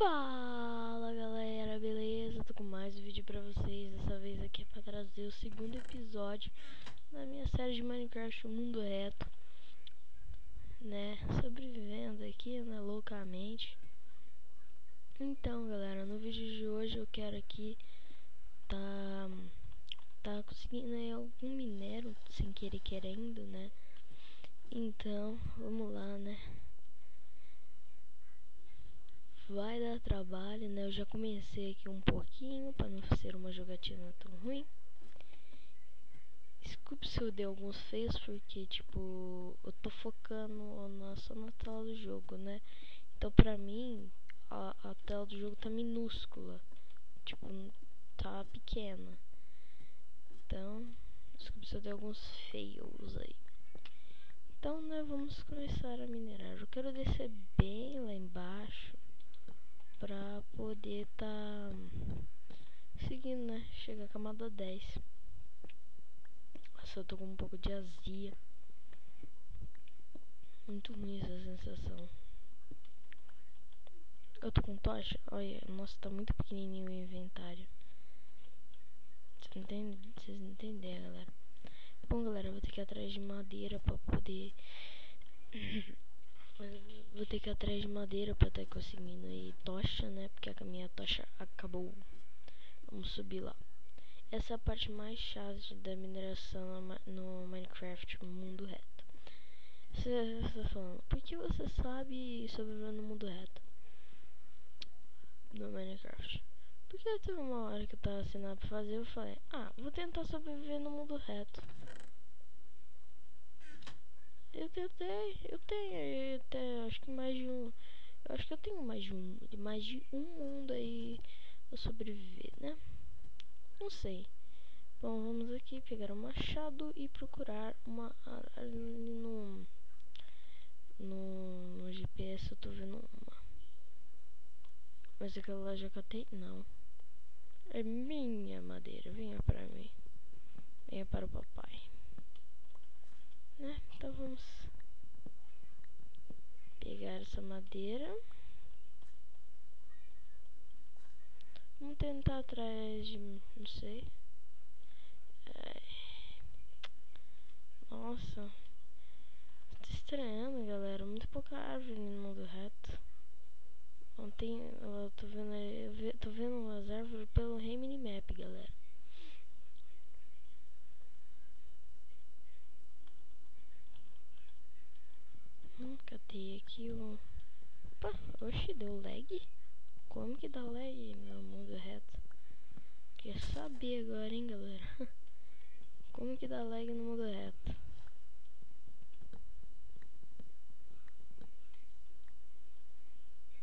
Fala galera, beleza? Tô com mais um vídeo pra vocês. Dessa vez aqui é pra trazer o segundo episódio da minha série de Minecraft Mundo Reto, né? Sobrevivendo aqui, né? Loucamente. Então galera, no vídeo de hoje eu quero aqui tá conseguindo aí algum minério sem querer querendo, né? Então, vamos lá, né? Vai dar trabalho, né? Eu já comecei aqui um pouquinho para não ser uma jogatina tão ruim. Desculpe se eu dei alguns feios, porque tipo, eu tô focando só na tela do jogo, né? Então pra mim, a tela do jogo tá minúscula, tipo, tá pequena. Então, desculpe se eu dei alguns feios aí. Então, né, vamos começar a minerar. Eu quero descer bem lá embaixo pra poder seguindo, né? Chegar a camada 10. Nossa, eu tô com um pouco de azia. Muito ruim essa sensação. Eu tô com tocha? Olha, nossa, tá muito pequenininho o inventário. Vocês não entenderam, galera. Bom, galera, eu vou ter que ir atrás de madeira pra poder... vou ter que ir atrás de madeira pra estar conseguindo aí tocha, né? Porque a minha tocha acabou. Vamos subir lá. Essa é a parte mais chata da mineração no Minecraft Mundo Reto. Você está falando, por que você sabe sobreviver no mundo reto no Minecraft? Porque teve uma hora que eu tava sem nada pra fazer, eu falei, vou tentar sobreviver no mundo reto. Eu tentei, eu tenho, acho que mais de um, eu acho que eu tenho mais de um mundo aí pra sobreviver, né? Não sei. Bom, vamos aqui pegar um machado e procurar uma ali no GPS. Eu tô vendo uma, mas aquela lá já catei, não. É minha madeira, venha pra mim. Venha para o papai, né? Então vamos pegar essa madeira. Vamos tentar atrás de, não sei. Ai, nossa, tô estranhando, galera. Muito pouca árvore no mundo reto. Não tem, eu tô vendo as árvores pelo Rei Minimap, galera. Cadê aqui o... Opa, oxi, deu lag? Como que dá lag no mundo reto? Quer saber agora, hein, galera? Como que dá lag no mundo reto?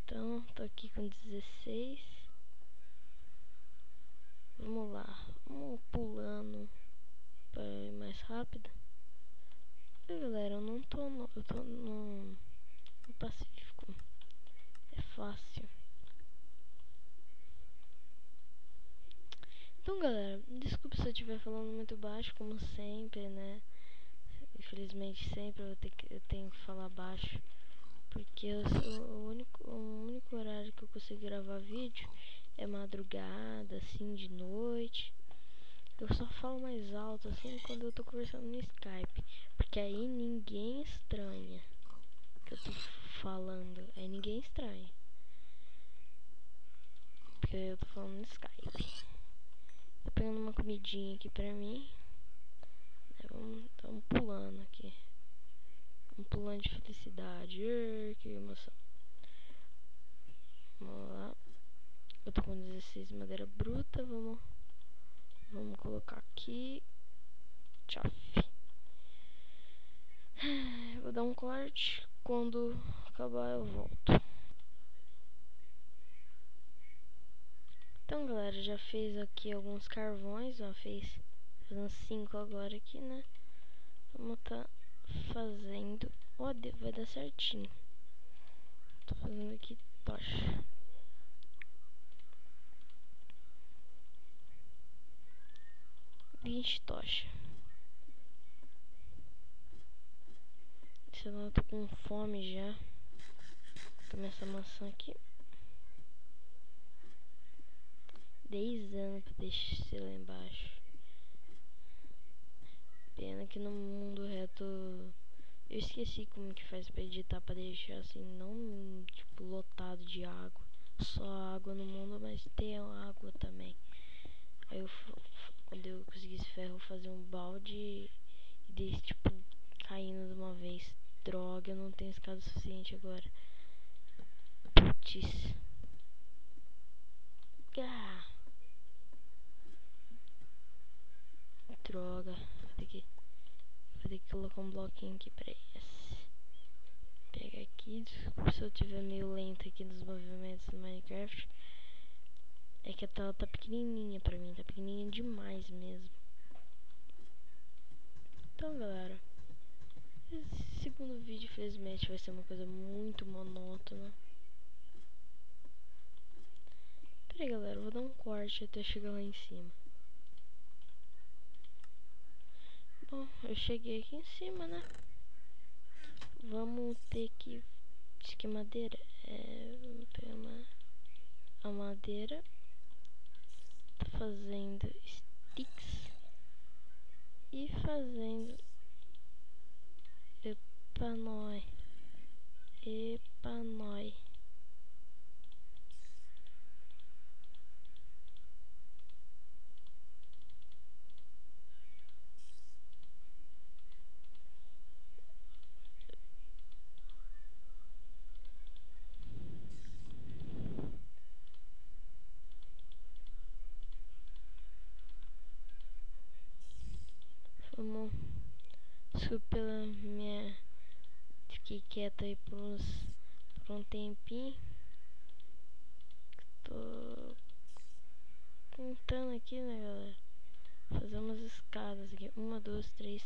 Então, tô aqui com 16. Vamos lá, vamos pulando pra ir mais rápido. E galera, eu não tô no, eu tô no Pacífico. É fácil. Então, galera, desculpe se eu estiver falando muito baixo, como sempre, né? Infelizmente, sempre eu tenho que falar baixo, porque eu sou o único horário que eu consigo gravar vídeo é madrugada, assim, de noite. Eu só falo mais alto, assim, quando eu tô conversando no Skype, porque aí ninguém estranha que eu tô falando, aí ninguém estranha, porque eu tô falando no Skype. Tô pegando uma comidinha aqui pra mim, né? Vamos pulando aqui. Vamos pulando de felicidade. Que emoção. Vamos lá. Eu tô com 16 de madeira bruta. Vamos colocar aqui. Tchau. Vou dar um corte. Quando acabar eu volto. Então galera, já fez aqui alguns carvões. Ó, fez uns 5 agora aqui, né? Vamos tá fazendo. Ó, vai dar certinho. Tô fazendo aqui tocha. Tocha. Sei lá, eu tô com fome já. Tomei essa maçã aqui. 10 anos pra descer lá embaixo. Pena que no mundo reto eu esqueci como que faz pra editar pra deixar assim, não tipo lotado de água. Só água no mundo, mas ter água também. Aí eu, quando eu consegui esse ferro, fazer um balde e desse tipo caindo de uma vez. Droga, eu não tenho escada suficiente agora. Putz. Ah. Droga. Vou ter que colocar um bloquinho aqui pra esse. Pega aqui. Desculpa se eu estiver meio lento aqui nos movimentos do Minecraft. É que a tela tá pequenininha pra mim. Tá pequenininha demais mesmo. Então, galera. Esse segundo vídeo, infelizmente, vai ser uma coisa muito monótona. Pera aí, galera, eu vou dar um corte até chegar lá em cima. Bom, eu cheguei aqui em cima, né? Vamos ter que... Diz que madeira? Vamos pegar a madeira. Tá fazendo sticks. E fazendo... Epanói. Epanói. Vamos... Desculpa pela minha... Fiquei quieta aí por um tempinho. Tô contando aqui, né, galera? Fazer umas escadas aqui. 1, 2, 3,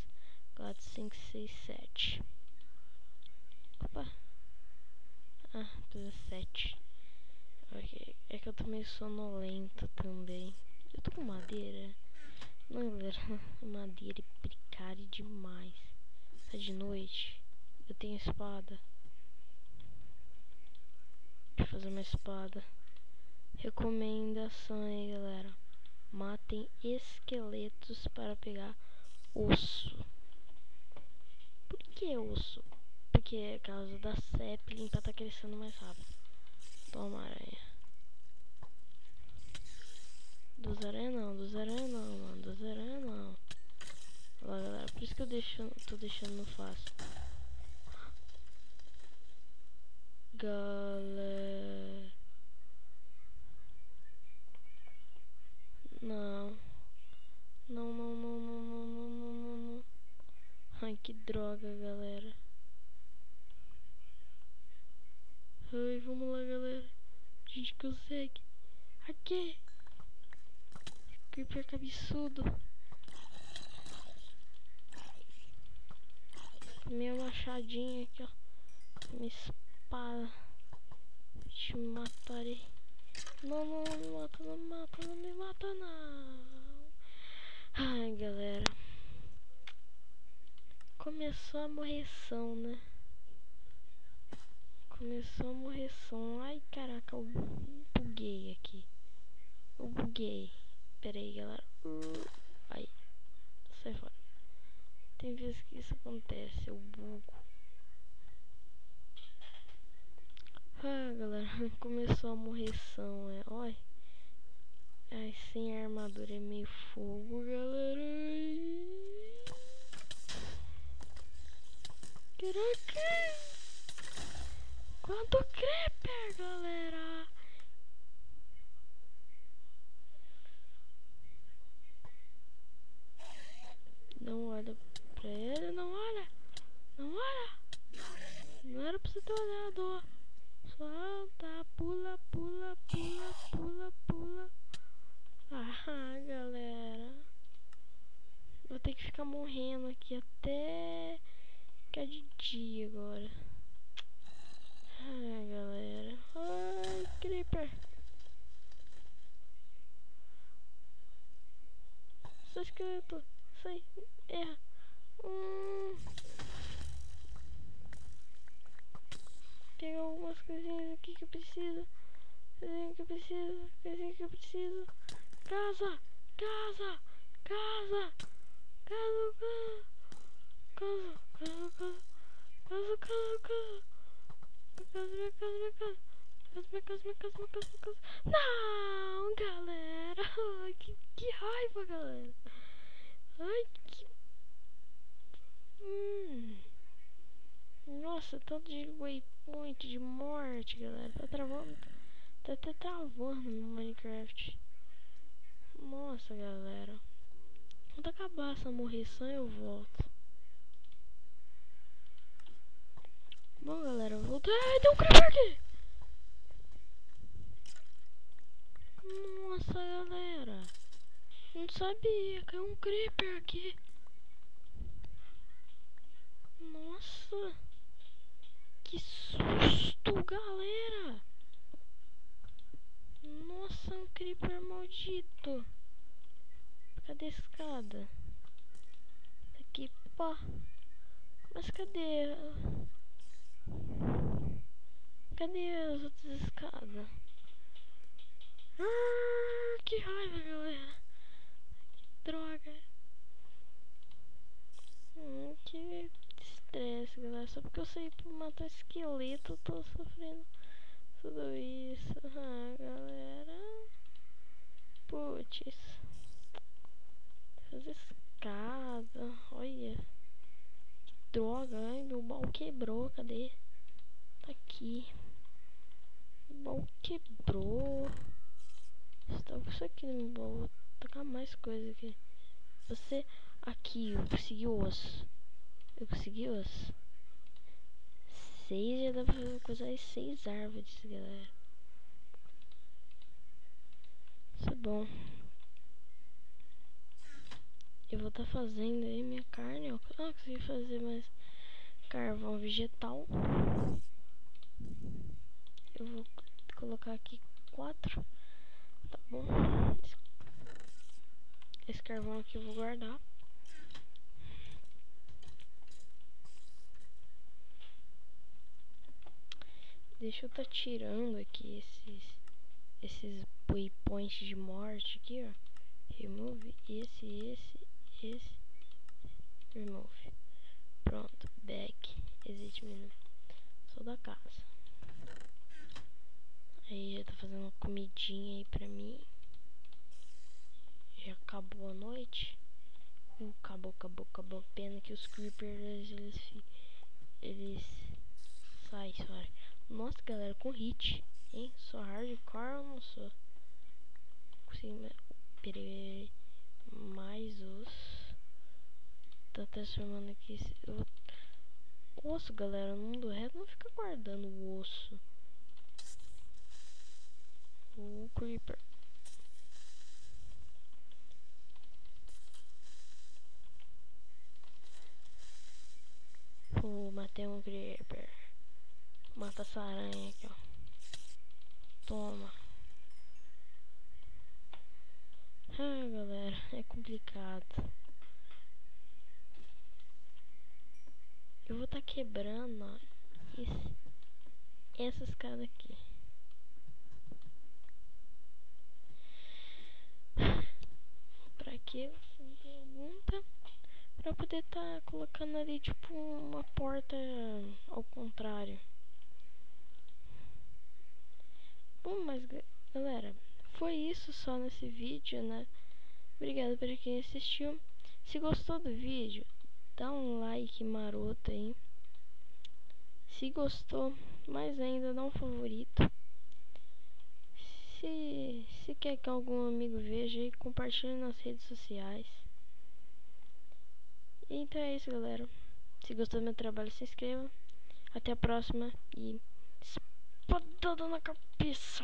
4, 5, 6, 7. Opa. Ah, precisa 7. Ok. É que eu tô meio sonolento também. Eu tô com madeira? Não, galera. Madeira é precária demais. Tá de noite. Eu tenho espada. Deixa eu fazer uma espada. Recomendação aí, galera. Matem esqueletos para pegar osso. Por que osso? Porque é causa da sapling pra tá crescendo mais rápido. Toma, aranha. Dos aranha não, mano. Dos aranha não. Olha lá, galera. Por isso que eu tô deixando no fácil. Galera. Não. Não. Ai, que droga, galera. Ai, vamos lá, galera. A gente consegue. Aqui. Creeper cabeçudo. Minha machadinha aqui, ó. Minha espada. Te matarei. Não me mata, não me mata, não. Ai, galera. Começou a morreção, né? Começou a morreção. Ai, caraca, eu buguei aqui. Eu buguei. Pera aí, galera. Ai, sai fora. Tem vezes que isso acontece, eu bugo. Ah, galera, começou a morreção, Olha. Ai, sem armadura é meio fogo, galera. Caraca! Quanto creeper, galera! Não olha pra ele, não olha! Não olha! Não era pra você ter olhado, ó. Só tá, pula. Ah, galera. Vou ter que ficar morrendo aqui até ficar de dia agora. Ai, galera. Ai, creeper. Só esqueleto. Sai. Erra. Pegar algumas coisinhas aqui que eu preciso. Coisinha que eu preciso. Casa! Casa! Casa! Casa! Casa! Casa! Casa! Casa! Casa! Casa! Casa! Não, galera! Ai, que raiva, galera! Ai, que... Nossa, tanto de waypoint de morte, galera. Tá travando. Tá até travando no Minecraft. Nossa, galera. Quando acabar essa morrição eu volto. Bom, galera, eu voltei. Ai, tem um creeper aqui! Nossa, galera. Não sabia, caiu um creeper aqui. Nossa. Que susto, galera. Nossa, um creeper maldito. Cadê a escada? Tá aqui, pá. Mas cadê? Cadê as outras escadas? Que raiva, galera. Droga. Que estresse, galera. Só porque eu saí pra matar esqueleto, eu tô sofrendo tudo isso. Galera. Putz. Fazer escada. Olha. Que droga. Ai, meu baú quebrou. Cadê? Tá aqui. O baú quebrou. Estava com isso aqui no meu baú. Vou tacar mais coisa aqui. Você. Aqui, eu consegui osso. Eu consegui osso. 6 já dá pra coisar as 6 árvores, galera. Isso é bom. Eu vou estar fazendo aí minha carne. Ó. Consegui fazer mais carvão vegetal. Eu vou colocar aqui 4. Tá bom. Esse carvão aqui eu vou guardar. Deixa eu estar tirando aqui esses waypoints de morte aqui, ó. Remove esse. Remove. Pronto. Back. Exit menu. Sou da casa. Aí já tá fazendo uma comidinha aí pra mim. Já acabou a noite. Acabou. Pena que os creepers eles saem só. Nossa, galera, com hit, hein? Sou hardcore ou não sou? Consegui mais os. Tá transformando aqui. Osso, galera, no mundo reto não fica guardando o osso. O creeper. Matei um creeper. Mata essa aranha aqui, ó. Toma. Galera, é complicado. Eu vou estar quebrando, ó, essa escada aqui. Pra que? Pergunta. Pra poder estar colocando ali, tipo, uma porta ao contrário. Bom, mas galera, foi isso só nesse vídeo, né? Obrigado por quem assistiu. Se gostou do vídeo, dá um like maroto aí. Se gostou, mais ainda, dá um favorito. Se quer que algum amigo veja aí, compartilhe nas redes sociais. Então é isso, galera. Se gostou do meu trabalho, se inscreva. Até a próxima e espadada na cabeça.